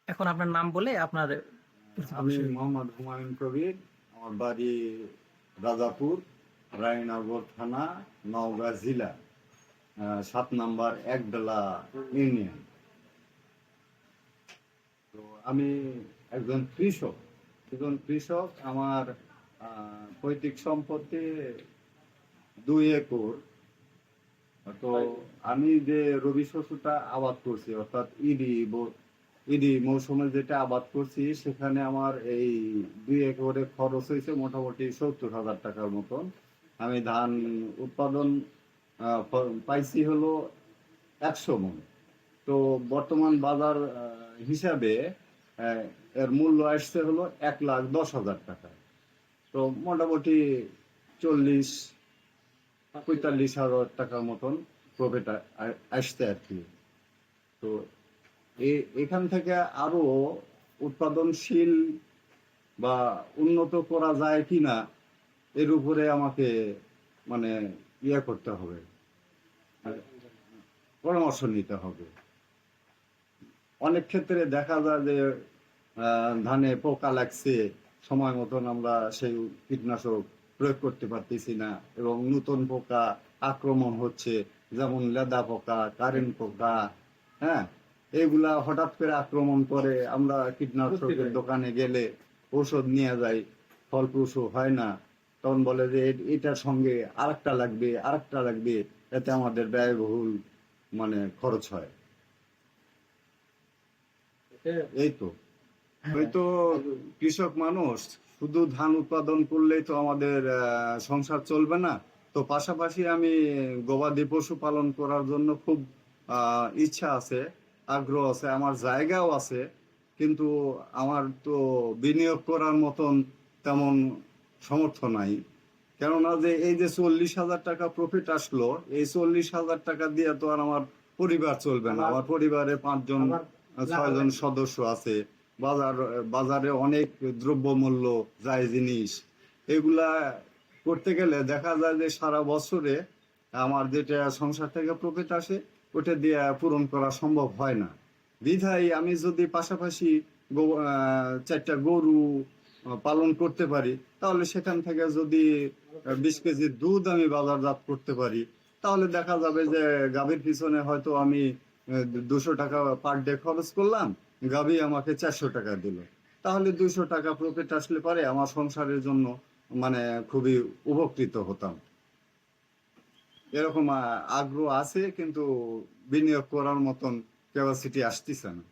এখন আপনার নাম বলে আপনার আমি প্রতিপক্ষের। মোহাম্মদ হুমায়ুন কবির। আমার বাড়ি রাজাপুর, রায়নগর থানা, নওগাঁ জেলা, 7 নম্বর একডালা ইউনিয়ন। তো আমি একজন কৃষক। আমার পৈতৃক সম্পত্তি 2 একর। তো আমি যে রবি শস্যটা আবাদ করছি, অর্থাৎ ইডি মৌসুমে যেটা আবাদ করছি, সেখানে আমার এই 2 একরে খরচ হয়েছে মোটামুটি 70,000 টাকার মতন। আমি ধান উৎপাদন পাইছি হলো 100 মণ। তো বর্তমান বাজার হিসাবে আহ, এর মূল্য আসছে হলো 1,10,000 টাকা। তো মোটামুটি 40-45 হাজার টাকার মতন প্রফিট আসছে আর কি। তো এখান থেকে আরো উৎপাদনশীল বা উন্নত করা যায় কিনা, এর উপরে আমাকে মানে করতে হবে, পরামর্শ নিতে হবে। অনেক ক্ষেত্রে দেখা যায় যে ধানে পোকা লাগছে, সময় মতন আমরা সেই কীটনাশক প্রয়োগ করতে পারতেছি না, এবং নতুন পোকা আক্রমণ হচ্ছে, যেমন লেদা পোকা, কারেন্ট পোকা। হ্যাঁ, এগুলা হঠাৎ করে আক্রমণ করে। আমরা কীটনাশকের দোকানে গেলে ঔষধ নিয়ে যাই, ফলপ্রসূ হয় না। তখন বলে যে এটার সঙ্গে আরেকটা লাগবে, এতে আমাদের ব্যয়বহুল খরচ হয়। এই তো হ্যাঁ, হয়তো কৃষক মানুষ, শুধু ধান উৎপাদন করলেই তো আমাদের সংসার চলবে না। তো পাশাপাশি আমি গবাদি পশু পালন করার জন্য খুব ইচ্ছা আছে, আগ্রহ আছে, আমার জায়গাও আছে। কিন্তু আমার তো বিনিয়োগ করার মতন তেমন সমর্থ নাই। কেননা যে এই যে 40,000 টাকা প্রফিট আসলো, এই 40,000 টাকা দিয়ে তো আর আমার পরিবার চলবে না। আমার পরিবারে 5-6 জন সদস্য আছে। বাজার বাজারে অনেক দ্রব্যমূল্য, যায় জিনিস, এগুলা করতে গেলে দেখা যায় যে সারা বছরে আমার যেটা সংসার থেকে প্রফিট আসে, ওটা দিয়ে পূরণ করা সম্ভব হয় না। বিধায় আমি যদি পাশাপাশি 4টা গরু পালন করতে পারি, তাহলে সেখান থেকে যদি 20 কেজি দুধ আমি বাজারজাত করতে পারি, তাহলে দেখা যাবে যে গাভীর পিছনে হয়তো আমি 200 টাকা পার ডে খরচ করলাম, গাভী আমাকে 400 টাকা দিল। তাহলে 200 টাকা প্রফিট আসলে পারে আমার সংসারের জন্য খুবই উপকৃত হতাম। এরকম আগ্রহ আছে, কিন্তু বিনিয়োগ করার মতন ক্যাপাসিটি আসতেছে না।